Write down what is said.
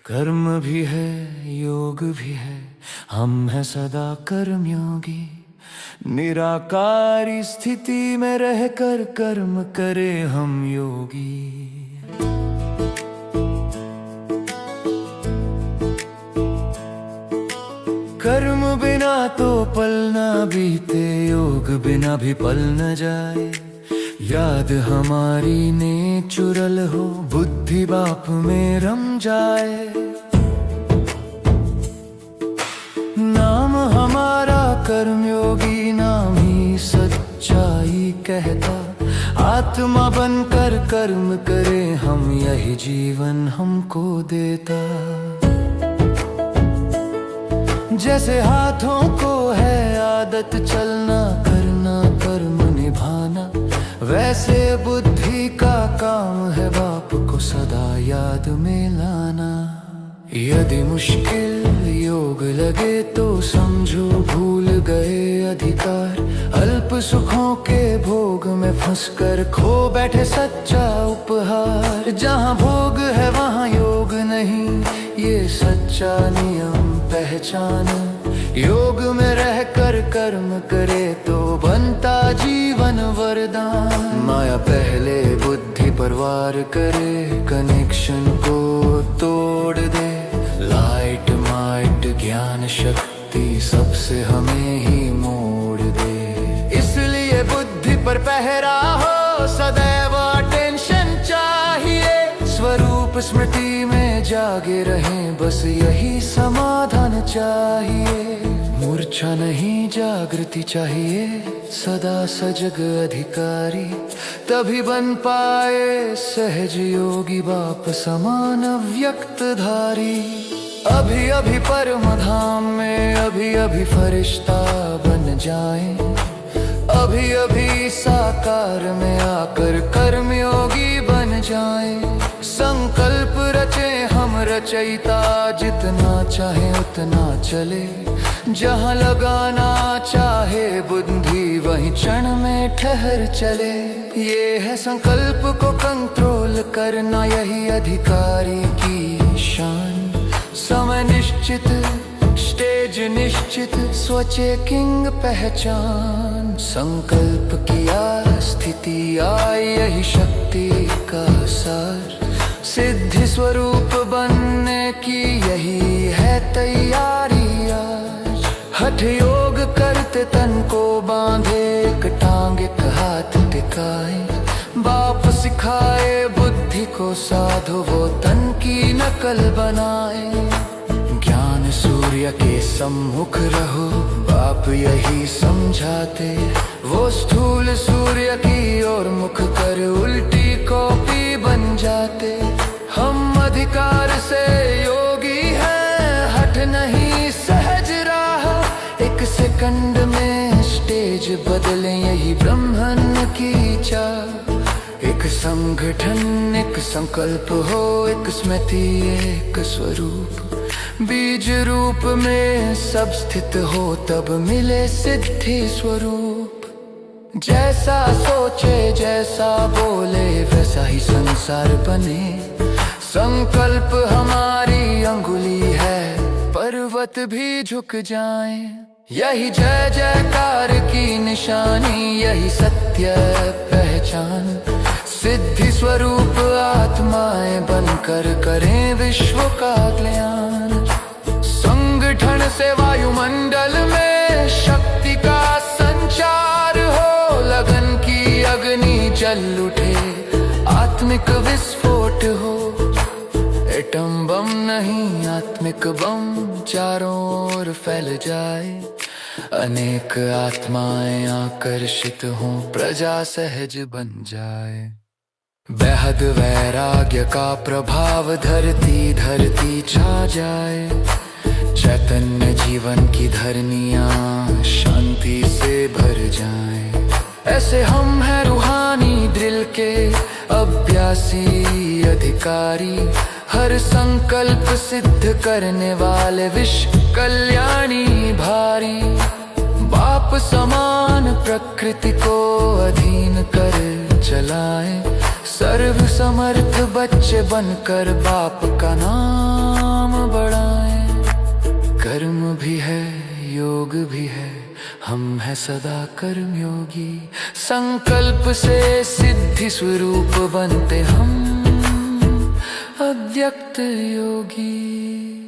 कर्म भी है योग भी है, हम हैं सदा कर्मयोगी। निराकारी स्थिति में रहकर कर्म करे हम योगी। कर्म बिना तो पल ना बीते, योग बिना भी पल न जाए। याद हमारी नेचुरल हो, बुद्धि बाप में रम जाए। नाम हमारा कर्मयोगी, नाम ही सच्चाई कहता। आत्मा बनकर कर्म करे हम, यही जीवन हमको देता। जैसे हाथों को है आदत चलना करना कर्म निभाना, वैसे बुद्धि का काम है बाप को सदा याद में लाना। यदि मुश्किल योग लगे तो समझो भूल गए अधिकार। अल्प सुखों के भोग में फंसकर खो बैठे सच्चा उपहार। जहाँ भोग है वहाँ योग नहीं, ये सच्चा नियम पहचान। योग में रहकर कर्म करे तो बनता जीवन वरदान। माया पहले बुद्धि पर वार करे, कनेक्शन को तोड़ दे। लाइट माइट ज्ञान शक्ति सबसे हमें ही मोड़ दे। इसलिए बुद्धि पर पहरा हो, सदैव अटेंशन चाहिए। स्वरूप स्मृति में जागे रहें, बस यही समाधान चाहिए। मूर्छा नहीं जागृति चाहिए, सदा सजग अधिकारी। तभी बन पाए सहज योगी बाप समान व्यक्त धारी। अभी अभी परम धाम में अभी अभी फरिश्ता बन जाएं। अभी अभी साकार में आकर कर्मयोगी बन जाएं। संकल्प रचे हम रचयिता, जितना चाहे उतना चले। जहाँ लगाना चाहे बुद्धि वहीं क्षण में ठहर चले। ये है संकल्प को कंट्रोल करना, यही अधिकारी की शान। समय निश्चित स्टेज निश्चित, स्वचेकिंग पहचान। संकल्प किया स्थिति आई, यही शक्ति का सार। सिद्धि स्वरूप बनने की यही है तैयारी आज। हठ योग करते तन को बांधे, एक टांग एक हाथ टिकाए। बाप सिखाए बुद्धि को साधो, वो तन की नकल बनाए। ज्ञान सूर्य के सम्मुख रहो, बाप यही समझाते। वो स्थूल सूर्य की ओर मुख कर उल्टी कॉपी बन जाते। हम अधिकार से योगी हैं, हट नहीं सहज राह। एक सेकंड में स्टेज बदले, यही ब्रह्मन की चाह। एक संगठन एक संकल्प हो, एक स्मृति एक स्वरूप। बीज रूप में सब स्थित हो, तब मिले सिद्धि स्वरूप। जैसा सोचे जैसा बोले, वैसा ही संसार बने। संकल्प हमारी अंगुली है, पर्वत भी झुक जाए। यही जय जयकार की निशानी, यही सत्य पहचान। सिद्धि स्वरूप आत्माएं बनकर करें विश्व का कल्याण। संगठन से वायुमंडल में शक्ति का संचार हो। लगन की अग्नि जल उठे, आत्मिक विस्फोट हो। एटम बम नहीं आत्मिक बम, चारों ओर फैल जाए। अनेक आत्माएं आकर्षित हों, प्रजा सहज बन जाए। बेहद वैराग्य का प्रभाव धरती धरती छा जाए। चैतन्य जीवन की धरनियां शांति से भर जाएं। ऐसे हम हैं रूहानी ड्रिल के अभ्यासी अधिकारी। हर संकल्प सिद्ध करने वाले विश्व कल्याणी भारी। बाप समान प्रकृति को अधीन कर चलाएं। सर्व समर्थ बच्चे बनकर बाप का नाम योग भी है, हम है सदा कर्मयोगी। संकल्प से सिद्धि स्वरूप बनते हम अव्यक्त योगी।